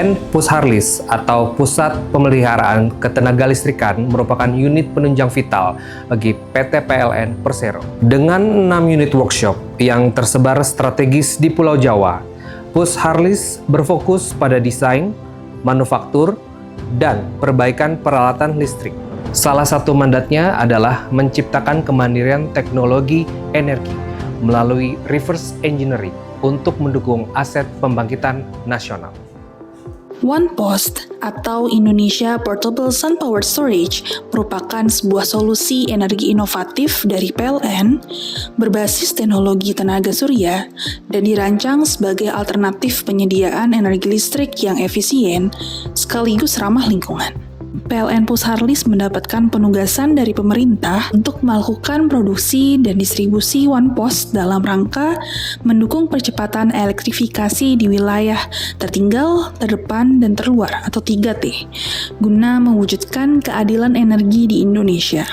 PLN Pusharlis atau Pusat Pemeliharaan Ketenagalistrikan merupakan unit penunjang vital bagi PT PLN Persero. Dengan 6 unit workshop yang tersebar strategis di Pulau Jawa, Pusharlis berfokus pada desain, manufaktur, dan perbaikan peralatan listrik. Salah satu mandatnya adalah menciptakan kemandirian teknologi energi melalui reverse engineering untuk mendukung aset pembangkitan nasional. OnePost atau Indonesia Portable Sun Power Storage merupakan sebuah solusi energi inovatif dari PLN berbasis teknologi tenaga surya dan dirancang sebagai alternatif penyediaan energi listrik yang efisien sekaligus ramah lingkungan. PLN Pusharlis mendapatkan penugasan dari pemerintah untuk melakukan produksi dan distribusi OnePost dalam rangka mendukung percepatan elektrifikasi di wilayah tertinggal, terdepan, dan terluar atau 3T, guna mewujudkan keadilan energi di Indonesia.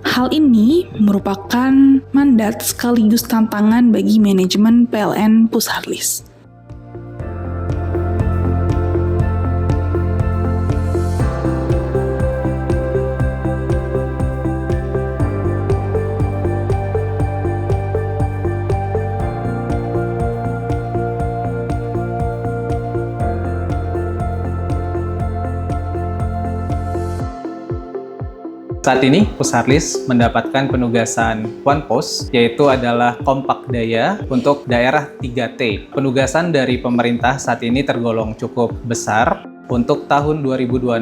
Hal ini merupakan mandat sekaligus tantangan bagi manajemen PLN Pusharlis. Saat ini, Pusharlis mendapatkan penugasan OnePost, yaitu adalah kompak daya untuk daerah 3T. Penugasan dari pemerintah saat ini tergolong cukup besar. Untuk tahun 2026,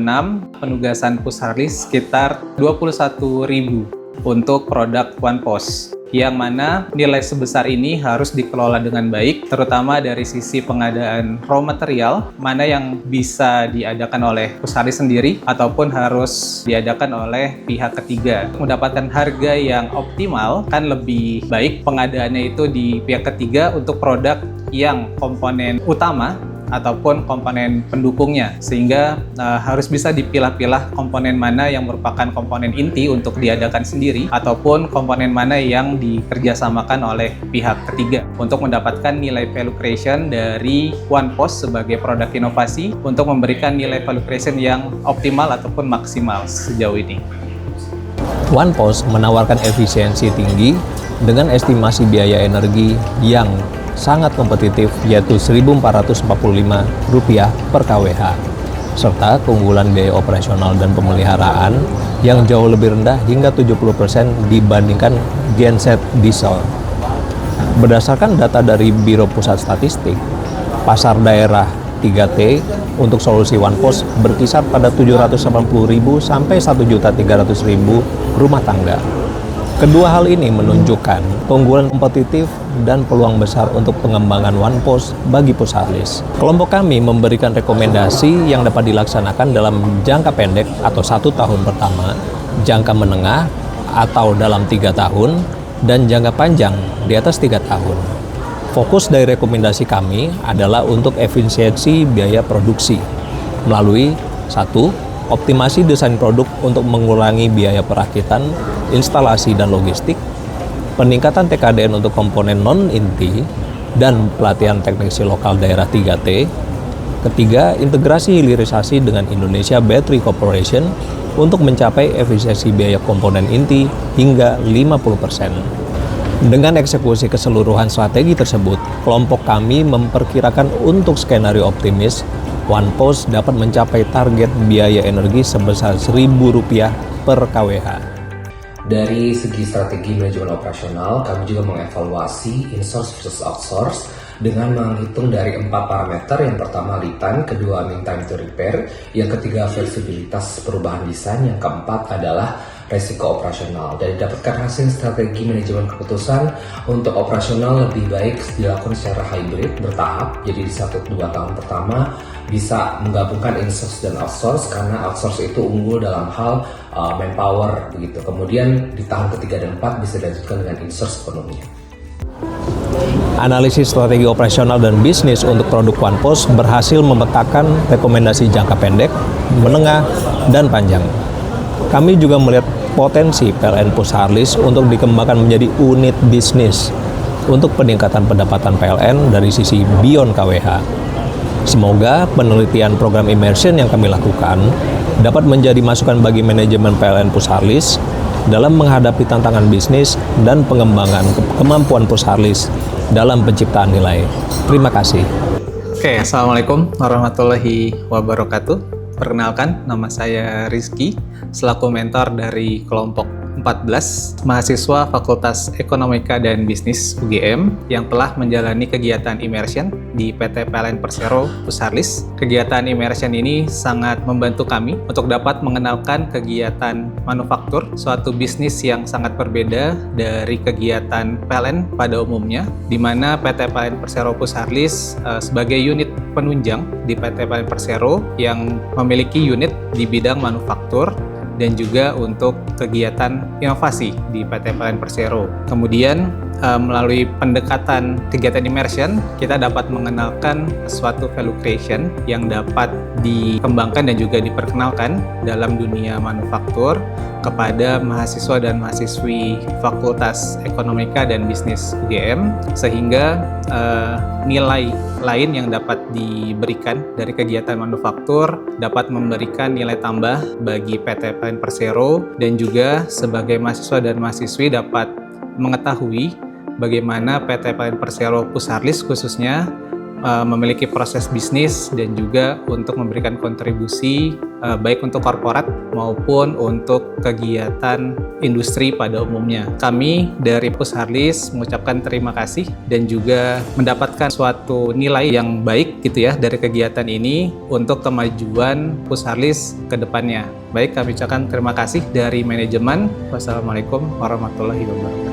penugasan Pusharlis sekitar 21.000 untuk produk OnePost, yang mana nilai sebesar ini harus dikelola dengan baik, terutama dari sisi pengadaan raw material, mana yang bisa diadakan oleh Pusharlis sendiri ataupun harus diadakan oleh pihak ketiga. Mendapatkan harga yang optimal kan lebih baik pengadaannya itu di pihak ketiga untuk produk yang komponen utama ataupun komponen pendukungnya, sehingga harus bisa dipilah-pilah komponen mana yang merupakan komponen inti untuk diadakan sendiri ataupun komponen mana yang dikerjasamakan oleh pihak ketiga untuk mendapatkan nilai value creation dari OnePost sebagai produk inovasi untuk memberikan nilai value creation yang optimal ataupun maksimal sejauh ini. OnePost menawarkan efisiensi tinggi dengan estimasi biaya energi yang sangat kompetitif, yaitu Rp1.445 per kWh, serta keunggulan biaya operasional dan pemeliharaan yang jauh lebih rendah hingga 70% dibandingkan genset diesel. Berdasarkan data dari Biro Pusat Statistik, pasar daerah 3T untuk solusi OnePost berkisar pada 780.000 sampai 1.300.000 rumah tangga. Kedua hal ini menunjukkan keunggulan kompetitif dan peluang besar untuk pengembangan OnePost bagi Pusharlis. Kelompok kami memberikan rekomendasi yang dapat dilaksanakan dalam jangka pendek atau 1 tahun pertama, jangka menengah atau dalam 3 tahun, dan jangka panjang di atas 3 tahun. Fokus dari rekomendasi kami adalah untuk efisiensi biaya produksi melalui 1. Optimasi desain produk untuk mengurangi biaya perakitan, instalasi, dan logistik, peningkatan TKDN untuk komponen non-inti, dan pelatihan teknisi lokal daerah 3T. Ketiga, integrasi hilirisasi dengan Indonesia Battery Corporation untuk mencapai efisiensi biaya komponen inti hingga 50%. Dengan eksekusi keseluruhan strategi tersebut, kelompok kami memperkirakan untuk skenario optimis, OnePost dapat mencapai target biaya energi sebesar Rp1.000 per kWh. Dari segi strategi manajemen operasional, kami juga mengevaluasi insource versus outsource dengan menghitung dari 4 parameter. Yang pertama lead time, kedua mean time to repair, yang ketiga fleksibilitas perubahan desain, yang keempat adalah resiko operasional. Dan didapatkan hasil strategi manajemen keputusan untuk operasional lebih baik dilakukan secara hybrid bertahap. Jadi di 1-2 tahun pertama bisa menggabungkan insource dan outsource karena outsource itu unggul dalam hal manpower begitu. Kemudian di tahun ketiga dan 4 bisa dilanjutkan dengan insource sepenuhnya. Analisis strategi operasional dan bisnis untuk produk OnePost berhasil memetakan rekomendasi jangka pendek, menengah, dan panjang. Kami juga melihat potensi PLN Pusharlis untuk dikembangkan menjadi unit bisnis untuk peningkatan pendapatan PLN dari sisi beyond KWH. Semoga penelitian program immersion yang kami lakukan dapat menjadi masukan bagi manajemen PLN Pusarlis dalam menghadapi tantangan bisnis dan pengembangan kemampuan Pusarlis dalam penciptaan nilai. Terima kasih. Oke, Assalamualaikum warahmatullahi wabarakatuh. Perkenalkan, nama saya Rizky, selaku mentor dari kelompok 14 mahasiswa Fakultas Ekonomika dan Bisnis UGM yang telah menjalani kegiatan immersion di PT PLN Persero Pusarlis. Kegiatan immersion ini sangat membantu kami untuk dapat mengenalkan kegiatan manufaktur, suatu bisnis yang sangat berbeda dari kegiatan PLN pada umumnya, di mana PT PLN Persero Pusarlis sebagai unit penunjang di PT PLN Persero yang memiliki unit di bidang manufaktur dan juga untuk kegiatan inovasi di PT PLN Persero. Kemudian melalui pendekatan kegiatan immersion, kita dapat mengenalkan suatu value creation yang dapat dikembangkan dan juga diperkenalkan dalam dunia manufaktur kepada mahasiswa dan mahasiswi Fakultas Ekonomika dan Bisnis UGM, sehingga nilai lain yang dapat diberikan dari kegiatan manufaktur dapat memberikan nilai tambah bagi PT PLN Persero, dan juga sebagai mahasiswa dan mahasiswi dapat mengetahui bagaimana PT PLN Persero Pusarlis khususnya memiliki proses bisnis dan juga untuk memberikan kontribusi baik untuk korporat maupun untuk kegiatan industri pada umumnya. Kami dari Pusarlis mengucapkan terima kasih dan juga mendapatkan suatu nilai yang baik gitu ya dari kegiatan ini untuk kemajuan Pusarlis ke depannya. Baik, kami ucapkan terima kasih dari manajemen. Wassalamualaikum warahmatullahi wabarakatuh.